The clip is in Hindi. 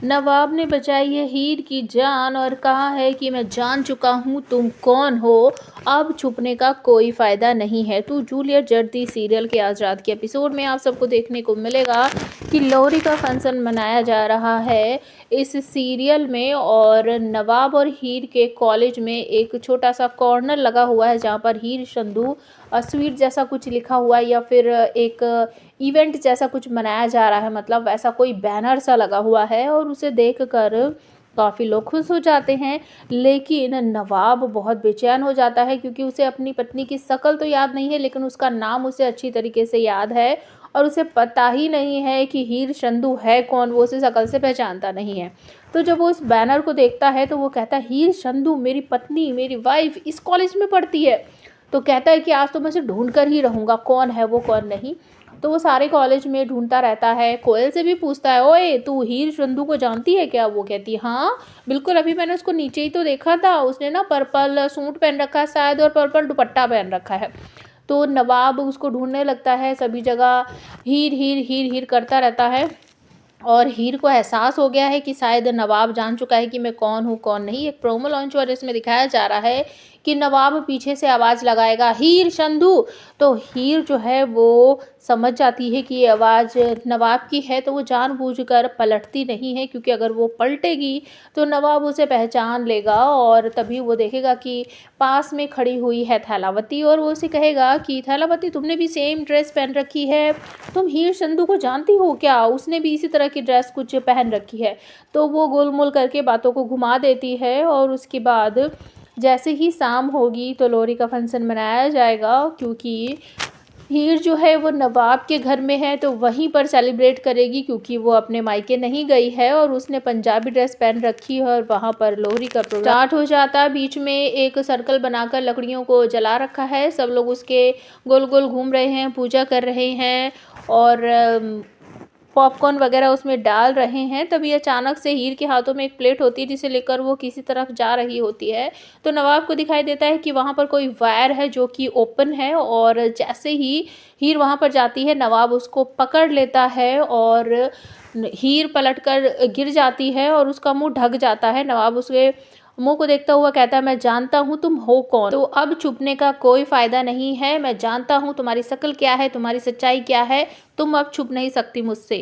नवाब ने बचाई है हीर की जान और कहा है कि मैं जान चुका हूँ तुम कौन हो, अब छुपने का कोई फ़ायदा नहीं है। तो जूलियट जड़ती सीरियल के आज रात के एपिसोड में आप सबको देखने को मिलेगा कि लोहरी का फंक्शन मनाया जा रहा है इस सीरियल में, और नवाब और हीर के कॉलेज में एक छोटा सा कॉर्नर लगा हुआ है जहाँ पर हीर संधू स्वीट जैसा कुछ लिखा हुआ है या फिर एक इवेंट जैसा कुछ मनाया जा रहा है, मतलब ऐसा कोई बैनर सा लगा हुआ है और उसे देखकर काफ़ी लोग खुश हो जाते हैं। लेकिन नवाब बहुत बेचैन हो जाता है क्योंकि उसे अपनी पत्नी की शक्ल तो याद नहीं है, लेकिन उसका नाम उसे अच्छी तरीके से याद है और उसे पता ही नहीं है कि हीर संधू है कौन, वो उसे शक्ल से पहचानता नहीं है। तो जब वो उस बैनर को देखता है तो वो कहता है हीर संधू मेरी पत्नी, मेरी वाइफ इस कॉलेज में पढ़ती है। तो कहता है कि आज तो मैं उसे ढूंढ कर ही रहूँगा, कौन है वो कौन नहीं। तो वो सारे कॉलेज में ढूंढता रहता है, कोयल से भी पूछता है, ओए तू हीर संधू को जानती है क्या? वो कहती है हाँ बिल्कुल, अभी मैंने उसको नीचे ही तो देखा था, उसने ना पर्पल सूट पहन रखा है शायद और पर्पल दुपट्टा पहन रखा है। तो नवाब उसको ढूंढने लगता है सभी जगह, हीर हीर हीर हीर करता रहता है और हीर को एहसास हो गया है कि शायद नवाब जान चुका है कि मैं कौन हूँ कौन नहीं। एक प्रोमो लॉन्च और इसमें दिखाया जा रहा है कि नवाब पीछे से आवाज़ लगाएगा हीर संधू, तो हीर जो है वो समझ जाती है कि ये आवाज़ नवाब की है, तो वो जानबूझकर पलटती नहीं है क्योंकि अगर वो पलटेगी तो नवाब उसे पहचान लेगा और तभी वो देखेगा कि पास में खड़ी हुई है थैलावती और वो उसे कहेगा कि थैलावती तुमने भी सेम ड्रेस पहन रखी है, तुम हीर संधू को जानती हो क्या? उसने भी इसी तरह की ड्रेस कुछ पहन रखी है। तो वो गोलमोल करके बातों को घुमा देती है और उसके बाद जैसे ही शाम होगी तो लोहरी का फंक्शन मनाया जाएगा, क्योंकि हीर जो है वो नवाब के घर में है तो वहीं पर सेलिब्रेट करेगी क्योंकि वो अपने मायके नहीं गई है और उसने पंजाबी ड्रेस पहन रखी है और वहाँ पर लोहरी का प्रोग्राम स्टार्ट हो जाता है। बीच में एक सर्कल बनाकर लकड़ियों को जला रखा है, सब लोग उसके गोल गोल घूम रहे हैं, पूजा कर रहे हैं और पॉपकॉर्न वगैरह उसमें डाल रहे हैं। तभी अचानक से हीर के हाथों में एक प्लेट होती है जिसे लेकर वो किसी तरफ जा रही होती है, तो नवाब को दिखाई देता है कि वहाँ पर कोई वायर है जो कि ओपन है और जैसे ही हीर वहाँ पर जाती है नवाब उसको पकड़ लेता है और हीर पलटकर गिर जाती है और उसका मुंह ढक जाता है। नवाब उसके मुंह को देखता हुआ कहता है मैं जानता हूँ तुम हो कौन, तो अब छुपने का कोई फायदा नहीं है, मैं जानता हूँ तुम्हारी शक्ल क्या है, तुम्हारी सच्चाई क्या है, तुम अब छुप नहीं सकती मुझसे।